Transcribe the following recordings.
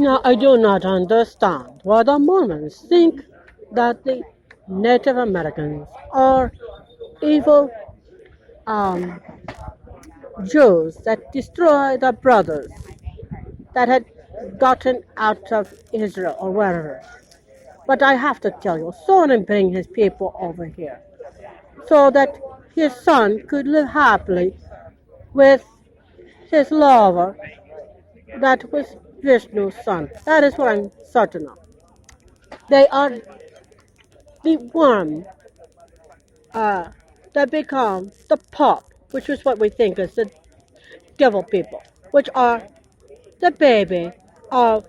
Now, I do not understand why the Mormons think that the Native Americans are evil um, Jews that destroy the brothers that had gotten out of Israel or wherever. But I have to tell you, Solomon bring his people over here so that his son could live happily with his lover that was Vishnu's son. That is what I'm certain of. They are the worm uh, that become the pop, which is what we think is the devil people, which are the baby of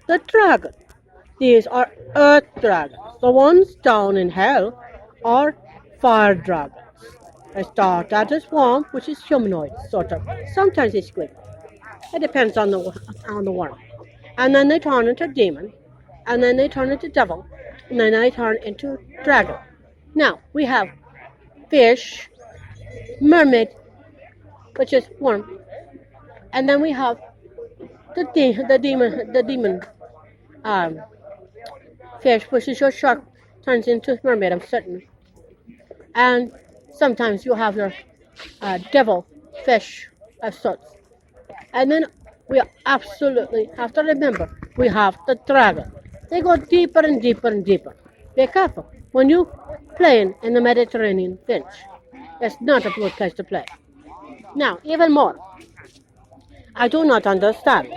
the dragon. These are earth dragons. The ones down in hell are fire dragons. They start out as worm, which is humanoid, sort of. Sometimes it's squid. It depends on the worm. And then they turn into demon, and then they turn into devil, and then they turn into dragon. Now we have fish, mermaid, which is worm, and then we have the demon um, fish, which is your shark, turns into mermaid. I'm certain. And sometimes you have your devil fish of sorts. And then we absolutely have to remember we have the dragon. They go deeper and deeper and deeper. Be careful. When you playing in the Mediterranean Finch, it's not a good place to play. Now, even more, I do not understand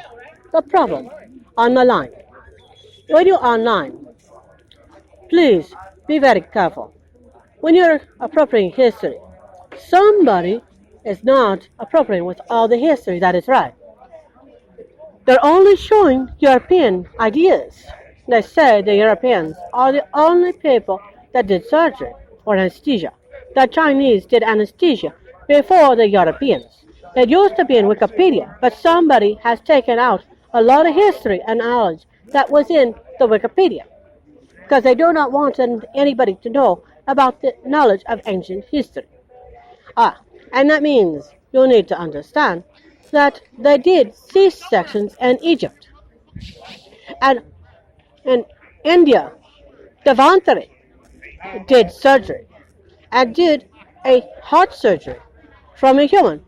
the problem on the line. When you're online, please be very careful. When you're appropriating history, somebody is not appropriating with all the history that is right. They're only showing European ideas. They say the Europeans are the only people that did surgery or anesthesia. The Chinese did anesthesia before the Europeans. It used to be in Wikipedia, but somebody has taken out a lot of history and knowledge that was in the Wikipedia because they do not want anybody to know about the knowledge of ancient history. And that means you need to understand that they did C-sections in Egypt. And in India, Devantari did surgery and did a heart surgery from a human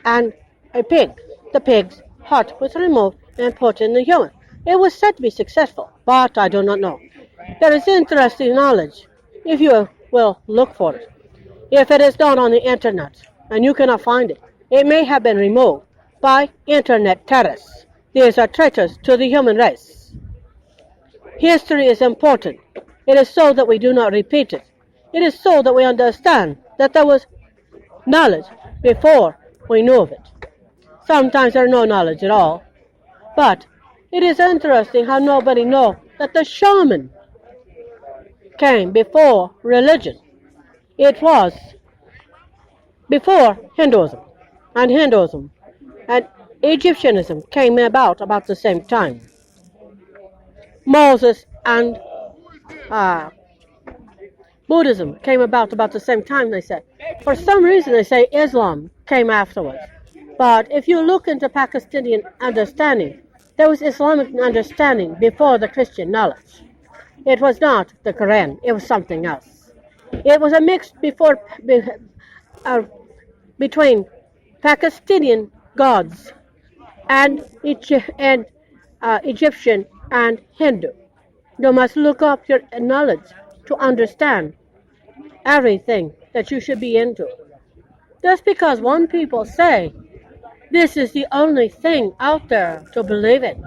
and a pig. The pig's heart was removed and put in the human. It was said to be successful, but I do not know. There is interesting knowledge if you will look for it. If it is not on the internet and you cannot find it, it may have been removed by internet terrorists. These are traitors to the human race. History is important. It is so that we do not repeat it. It is so that we understand that there was knowledge before we knew of it. Sometimes there is no knowledge at all. But it is interesting how nobody knows that the shaman came before religion. It was before Hinduism and Egyptianism came about the same time. Moses and Buddhism came about the same time, they say. For some reason, they say Islam came afterwards. But if you look into Pakistani understanding, there was Islamic understanding before the Christian knowledge. It was not the Quran, it was something else. It was a mix between Pakistani gods and Egyptian and Hindu. You must look up your knowledge to understand everything that you should be into. Just because one people say this is the only thing out there to believe in,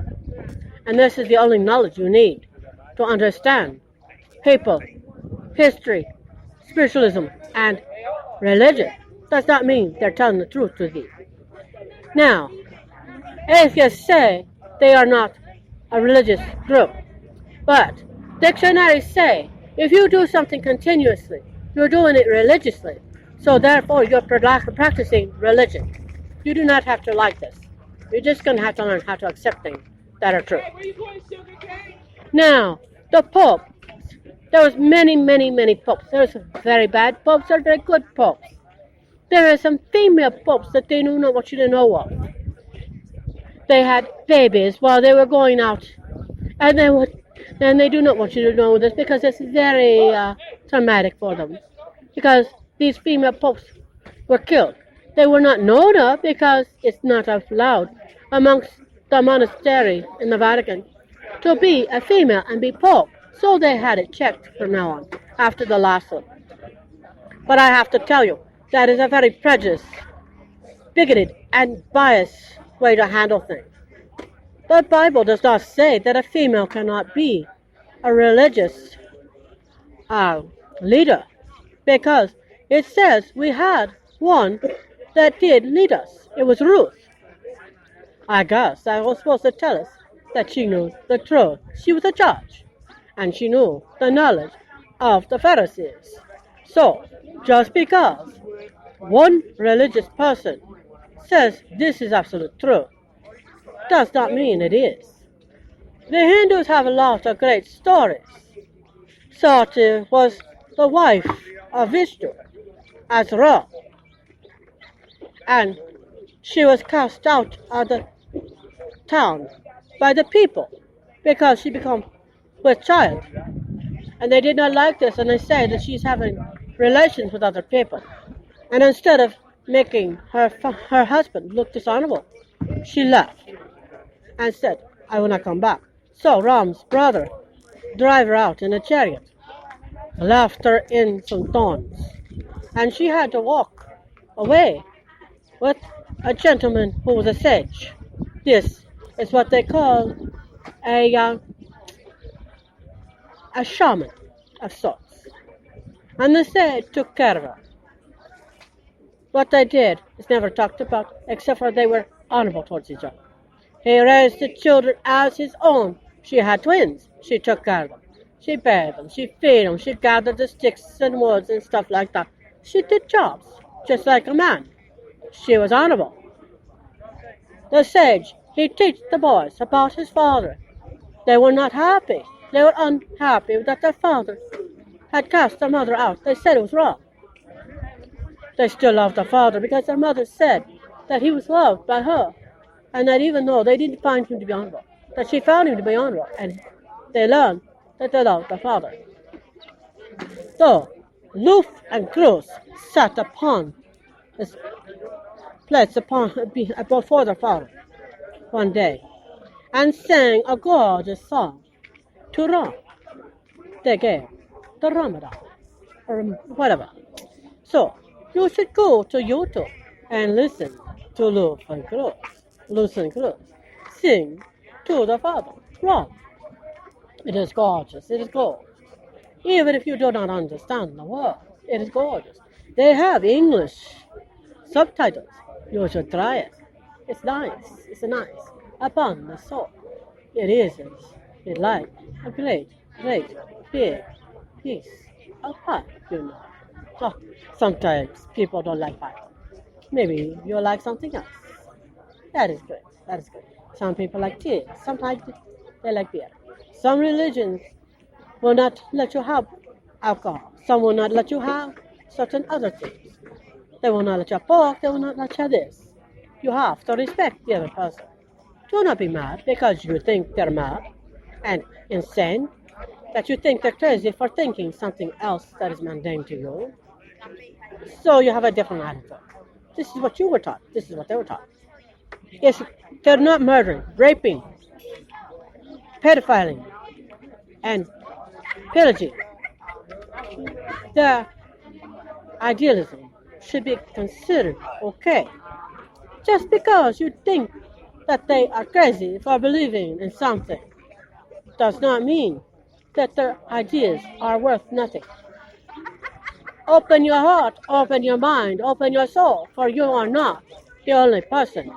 and this is the only knowledge you need to understand people, history, spiritualism, and religion, does not mean they're telling the truth to thee. Now, atheists say they are not a religious group, but dictionaries say if you do something continuously, you're doing it religiously, so therefore you're practicing religion. You do not have to like this. You're just going to have to learn how to accept things that are true. Now, the Pope, there was many popes. There's very bad popes, there's very good popes. There are some female popes that they do not want you to know of. They had babies while they were going out, and they do not want you to know this because it's very traumatic for them. Because these female popes were killed. They were not known of because it's not allowed amongst the monastery in the Vatican to be a female and be pope. So they had it checked from now on after the last one. But I have to tell you, that is a very prejudiced, bigoted, and biased way to handle things. The Bible does not say that a female cannot be a religious leader because it says we had one that did lead us. It was Ruth. I guess that was supposed to tell us that she knew the truth. She was a judge, and she knew the knowledge of the Pharisees. So, just because one religious person says this is absolute truth, does not mean it is. The Hindus have a lot of great stories. Sati was the wife of Vishnu, as Ra, and she was cast out of the town by the people because she became with child. And they did not like this, and they said that she's having relations with other people. And instead of making her husband look dishonorable, she left and said, I will not come back. So Ram's brother drove her out in a chariot, left her in some thorns, and she had to walk away with a gentleman who was a sage. This is what they call a shaman of sorts. And the sage took care of her. What they did is never talked about, except for they were honorable towards each other. He raised the children as his own. She had twins. She took care of them. She bathed them. She fed them. She gathered the sticks and woods and stuff like that. She did jobs, just like a man. She was honorable. The sage, he taught the boys about his father. They were not happy. They were unhappy that their father had cast their mother out. They said it was wrong. They still loved their father because their mother said that he was loved by her, and that even though they didn't find him to be honorable, that she found him to be honorable, and they learned that they loved their father. So, Luf and Cruz sat upon his place before their father one day and sang a gorgeous song to Ram. They gave the Ramadan, or whatever. So, you should go to YouTube and listen to Luf and Cruz. Luf and Cruz sing to the Father, Ram. It is gorgeous. It is gorgeous. Even if you do not understand the word, it is gorgeous. They have English subtitles. You should try it. It's nice. It's nice. Upon the soul. It is like a great, big piece of pie, you know. So sometimes people don't like pie. Maybe you like something else. That is good. That is good. Some people like tea. Sometimes they like beer. Some religions will not let you have alcohol. Some will not let you have certain other things. They will not let you have pork. They will not let you have this. You have to respect the other person. Do not be mad because you think they're mad and insane, that you think they're crazy for thinking something else that is mundane to you. So you have a different attitude. This is what you were taught. This is what they were taught. Yes, they're not murdering, raping, pedophiling, and pillaging. Their idealism should be considered okay. Just because you think that they are crazy for believing in something does not mean that their ideas are worth nothing. Open your heart, open your mind, open your soul, for you are not the only person.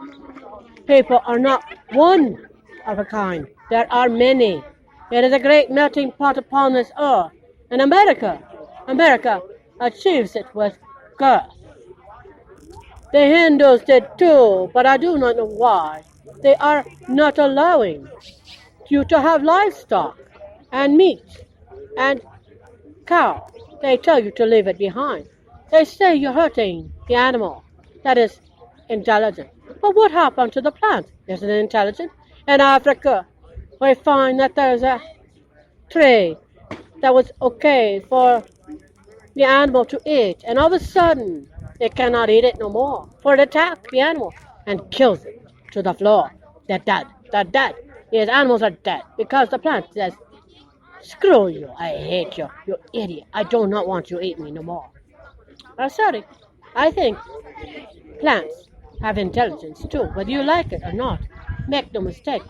People are not one of a kind. There are many. It is a great melting pot upon this earth. And America achieves it with girth. The Hindus did too, but I do not know why. They are not allowing you to have livestock and meat and cow. They tell you to leave it behind. They say you're hurting the animal that is intelligent. But what happened to the plant? isn't intelligent. In Africa, we find that there's a tree that was okay for the animal to eat, and all of a sudden, it cannot eat it no more, for it attacked the animal and kills it to the floor. They're dead. They're dead. These animals are dead because the plant says, screw you, I hate you, you idiot. I do not want you to eat me no more. I'm sorry. I think plants have intelligence too, whether you like it or not. Make no mistake.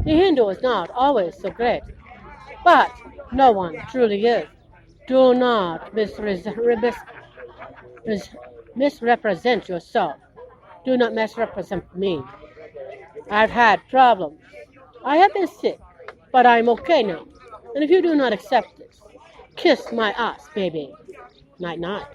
The Hindu is not always so great, but no one truly is. Do not misrepresent yourself. Do not misrepresent me. I've had problems. I have been sick, but I'm okay now. And if you do not accept this, kiss my ass, baby. Night night.